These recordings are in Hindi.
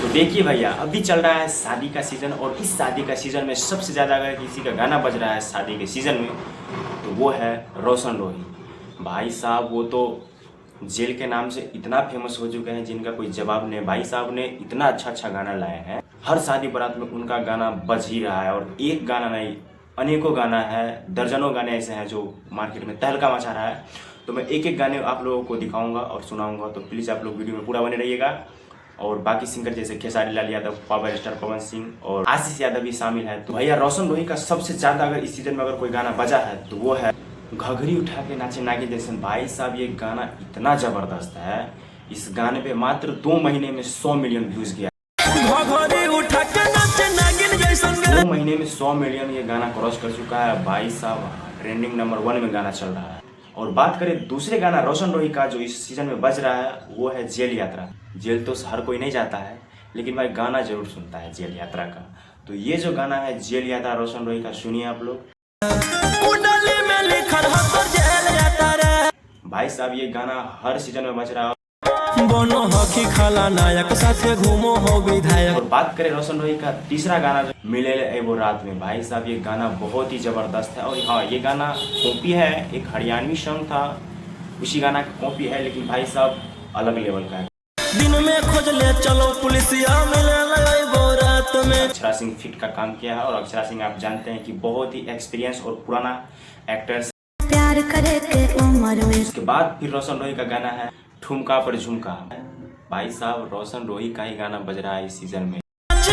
तो देखिए भैया, अभी चल रहा है शादी का सीज़न और इस शादी का सीज़न में सबसे ज़्यादा अगर किसी का गाना बज रहा है शादी के सीज़न में तो वो है रोशन रोही। भाई साहब वो तो जेल के नाम से इतना फेमस हो चुके हैं जिनका कोई जवाब नहीं। भाई साहब ने इतना अच्छा गाना लाए हैं, हर शादी बारात में उनका गाना बज ही रहा है। और एक गाना नहीं, अनेकों गाना है, दर्जनों गाने ऐसे हैं जो मार्केट में तहलका मचा रहा है। तो मैं एक एक गाने आप लोगों को दिखाऊंगा और सुनाऊंगा, तो प्लीज़ आप लोग वीडियो में पूरा बने रहिएगा। और बाकी सिंगर जैसे खेसारी लाल यादव, पावर स्टार पवन सिंह और आशीष यादव भी शामिल है। तो भैया रोशन रोही का सबसे ज़्यादा अगर इस सीजन में अगर कोई गाना बजा है तो वो है घघरी उठा के नाचे नागिन जैसन। भाई साहब ये गाना इतना ज़बरदस्त है, इस गाने पे मात्र 2 महीने में 100 मिलियन व्यूज़ गया। 2 महीने में 100 मिलियन ये गाना क्रॉस कर चुका है। भाई साहब ट्रेंडिंग नंबर 1 में गाना चल रहा है। और बात करें दूसरे गाना रोशन रोही का जो इस सीजन में बज रहा है वो है जेल यात्रा। जेल तो हर कोई नहीं जाता है, लेकिन भाई गाना जरूर सुनता है जेल यात्रा का। तो ये जो गाना है जेल यात्रा रोशन रोही का, सुनिए आप लोग। भाई साहब ये गाना हर सीजन में बज रहा है। बनो हकी खाला नायक साथे घूमो हो विधायक। और बात करें रोशन रोही का तीसरा गाना जो मिले एवो रात में, भाई साहब ये गाना बहुत ही जबरदस्त है। और हाँ, ये गाना कॉपी है, एक हरियाणवी सॉन्ग था उसी गाना का कॉपी है, लेकिन भाई साहब अलग लेवल का है। दिन में खोज ले चलो पुलिसिया मिले एवो रात में। अक्षरा सिंह फिट का काम किया है। और अक्षरा सिंह आप जानते हैं कि बहुत ही एक्सपीरियंस और पुराना एक्टर। प्यार करे के उम्र में उसके बाद फिर रोशन रोही का गाना है ठुमका पर झुमका। भाई साहब रोशन रोही का ही गाना बज रहा है इस सीजन में। इतना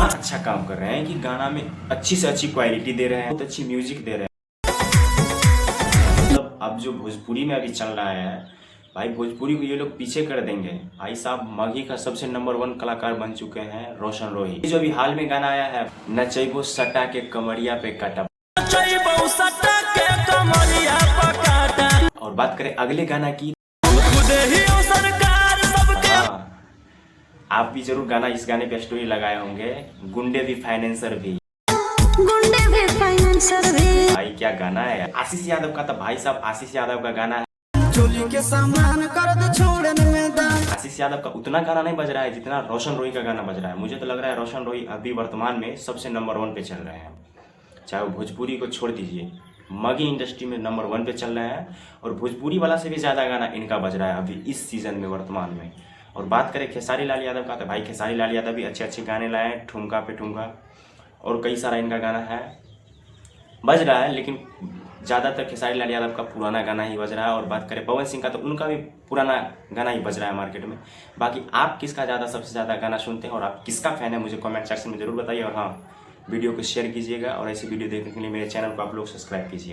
अच्छा काम कर रहे हैं कि गाना में अच्छी से अच्छी क्वालिटी दे रहे हैं, बहुत अच्छी म्यूजिक दे रहे हैं। मतलब अब जो भोजपुरी में अभी चल रहा है भाई, भोजपुरी को ये लोग पीछे कर देंगे। भाई साहब मगही का सबसे नंबर 1 कलाकार बन चुके हैं रोशन रोही। जो अभी हाल में गाना आया है नचैबो सटा के कमरिया पे काटा। और बात करें अगले गाना की, आप भी जरूर गाना इस गाने पे स्टोरी लगाए होंगे, गुंडे भी फाइनेंसर भी। भाई क्या गाना है, आशीष यादव का। तो भाई साहब आशीष यादव का गाना है के सामान कर दो छोड़ने में दान। आशीष यादव का उतना गाना नहीं बज रहा है जितना रोशन रोही का गाना बज रहा है। मुझे तो लग रहा है रोशन रोही अभी वर्तमान में सबसे नंबर 1 पे चल रहे हैं। चाहे वो भोजपुरी को छोड़ दीजिए, मगी इंडस्ट्री में नंबर 1 पे चल रहे हैं। और भोजपुरी वाला से भी ज़्यादा गाना इनका बज रहा है अभी इस सीज़न में वर्तमान में। और बात करें खेसारी लाल यादव का, तो भाई खेसारी लाल यादव भी अच्छे अच्छे गाने लाए हैं, ठुमका पे ठुमका और कई सारा इनका गाना है बज रहा है। लेकिन ज़्यादातर खेसारी लाल यादव का पुराना गाना ही बज रहा है। और बात करें पवन सिंह का, तो उनका भी पुराना गाना ही बज रहा है मार्केट में। बाकी आप किसका सबसे ज़्यादा गाना सुनते हैं और आप किसका फ़ैन है, मुझे कमेंट सेक्शन में ज़रूर बताइए। और हाँ, वीडियो को शेयर कीजिएगा और ऐसी वीडियो देखने के लिए मेरे चैनल को आप लोग सब्सक्राइब कीजिए।